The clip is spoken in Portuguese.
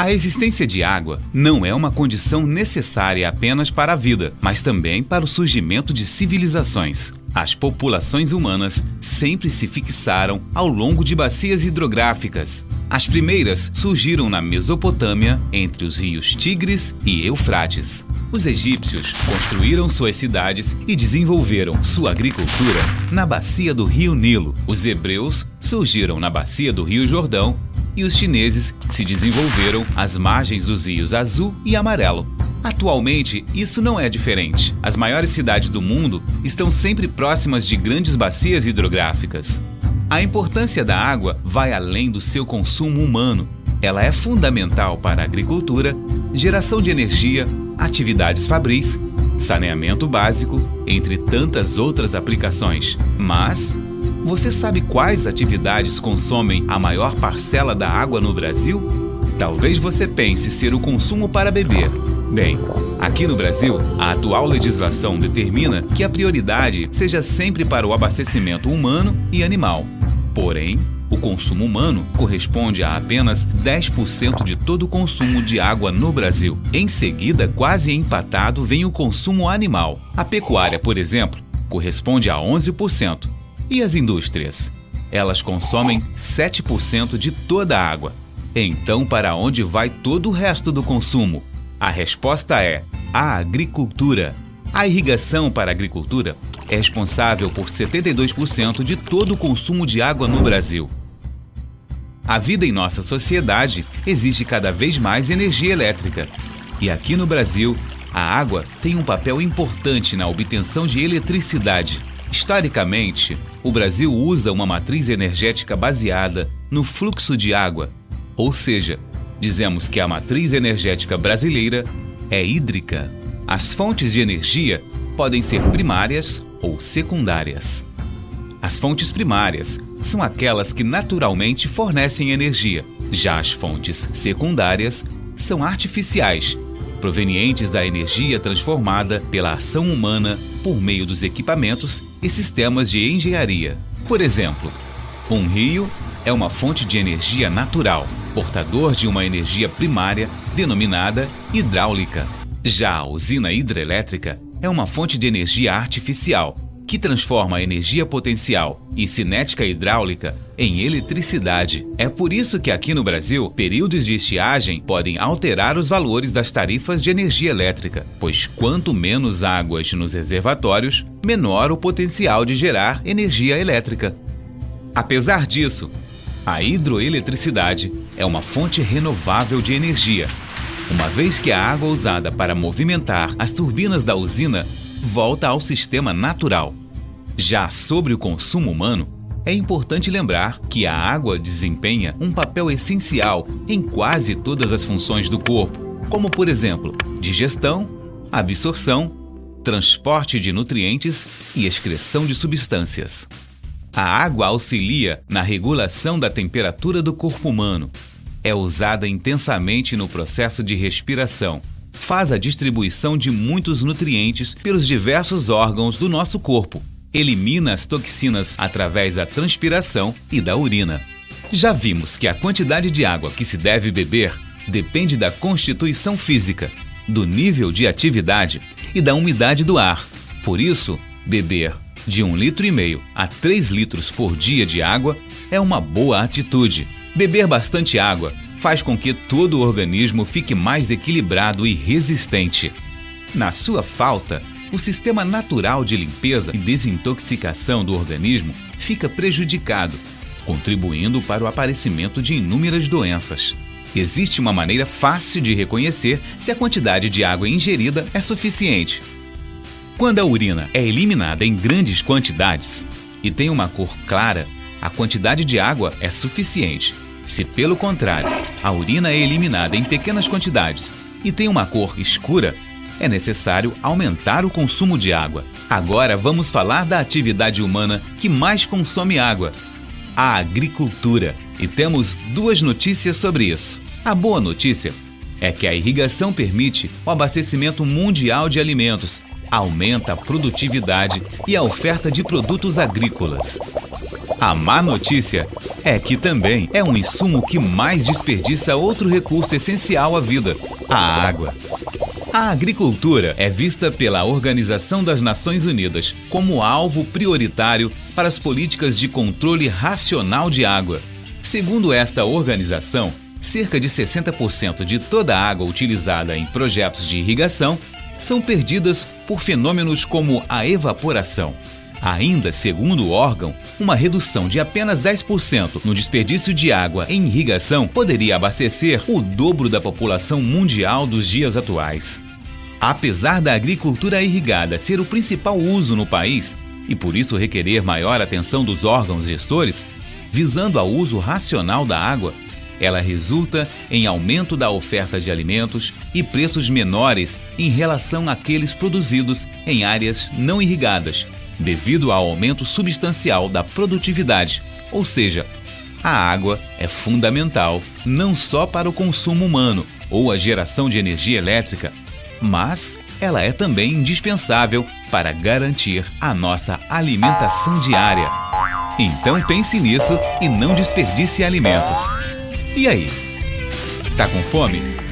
A existência de água não é uma condição necessária apenas para a vida, mas também para o surgimento de civilizações. As populações humanas sempre se fixaram ao longo de bacias hidrográficas. As primeiras surgiram na Mesopotâmia, entre os rios Tigres e Eufrates. Os egípcios construíram suas cidades e desenvolveram sua agricultura na bacia do rio Nilo. Os hebreus surgiram na bacia do rio Jordão e os chineses se desenvolveram às margens dos rios Azul e Amarelo. Atualmente, isso não é diferente. As maiores cidades do mundo estão sempre próximas de grandes bacias hidrográficas. A importância da água vai além do seu consumo humano. Ela é fundamental para a agricultura, geração de energia, atividades fabris, saneamento básico, entre tantas outras aplicações. Mas você sabe quais atividades consomem a maior parcela da água no Brasil? Talvez você pense ser o consumo para beber. Bem, aqui no Brasil, a atual legislação determina que a prioridade seja sempre para o abastecimento humano e animal. Porém, o consumo humano corresponde a apenas 10% de todo o consumo de água no Brasil. Em seguida, quase empatado, vem o consumo animal. A pecuária, por exemplo, corresponde a 11%. E as indústrias? Elas consomem 7% de toda a água. Então, para onde vai todo o resto do consumo? A resposta é a agricultura. A irrigação para a agricultura é responsável por 72% de todo o consumo de água no Brasil. A vida em nossa sociedade exige cada vez mais energia elétrica. E aqui no Brasil, a água tem um papel importante na obtenção de eletricidade. Historicamente, o Brasil usa uma matriz energética baseada no fluxo de água. Ou seja, dizemos que a matriz energética brasileira é hídrica. As fontes de energia podem ser primárias ou secundárias. As fontes primárias são aquelas que naturalmente fornecem energia. Já as fontes secundárias são artificiais, provenientes da energia transformada pela ação humana por meio dos equipamentos e sistemas de engenharia. Por exemplo, um rio é uma fonte de energia natural, portador de uma energia primária denominada hidráulica. Já a usina hidrelétrica é uma fonte de energia artificial, que transforma a energia potencial e cinética hidráulica em eletricidade. É por isso que aqui no Brasil, períodos de estiagem podem alterar os valores das tarifas de energia elétrica, pois quanto menos águas nos reservatórios, menor o potencial de gerar energia elétrica. Apesar disso, a hidroeletricidade é uma fonte renovável de energia, uma vez que a água usada para movimentar as turbinas da usina volta ao sistema natural. Já sobre o consumo humano, é importante lembrar que a água desempenha um papel essencial em quase todas as funções do corpo, como, por exemplo, digestão, absorção, transporte de nutrientes e excreção de substâncias. A água auxilia na regulação da temperatura do corpo humano. É usada intensamente no processo de respiração. Faz a distribuição de muitos nutrientes pelos diversos órgãos do nosso corpo. Elimina as toxinas através da transpiração e da urina. Já vimos que a quantidade de água que se deve beber depende da constituição física, do nível de atividade e da umidade do ar. Por isso, beber de 1,5 litro a 3 litros por dia de água é uma boa atitude. Beber bastante água faz com que todo o organismo fique mais equilibrado e resistente. Na sua falta, o sistema natural de limpeza e desintoxicação do organismo fica prejudicado, contribuindo para o aparecimento de inúmeras doenças. Existe uma maneira fácil de reconhecer se a quantidade de água ingerida é suficiente. Quando a urina é eliminada em grandes quantidades e tem uma cor clara, a quantidade de água é suficiente. Se, pelo contrário, a urina é eliminada em pequenas quantidades e tem uma cor escura, é necessário aumentar o consumo de água. Agora vamos falar da atividade humana que mais consome água: a agricultura. E temos duas notícias sobre isso. A boa notícia é que a irrigação permite o abastecimento mundial de alimentos, aumenta a produtividade e a oferta de produtos agrícolas. A má notícia é que também é um insumo que mais desperdiça outro recurso essencial à vida: a água. A agricultura é vista pela Organização das Nações Unidas como alvo prioritário para as políticas de controle racional de água. Segundo esta organização, cerca de 60% de toda a água utilizada em projetos de irrigação são perdidas por fenômenos como a evaporação. Ainda, segundo o órgão, uma redução de apenas 10% no desperdício de água em irrigação poderia abastecer o dobro da população mundial dos dias atuais. Apesar da agricultura irrigada ser o principal uso no país e por isso requerer maior atenção dos órgãos gestores, visando ao uso racional da água, ela resulta em aumento da oferta de alimentos e preços menores em relação àqueles produzidos em áreas não irrigadas, devido ao aumento substancial da produtividade, ou seja, a água é fundamental não só para o consumo humano ou a geração de energia elétrica, mas ela é também indispensável para garantir a nossa alimentação diária. Então pense nisso e não desperdice alimentos. E aí? Tá com fome?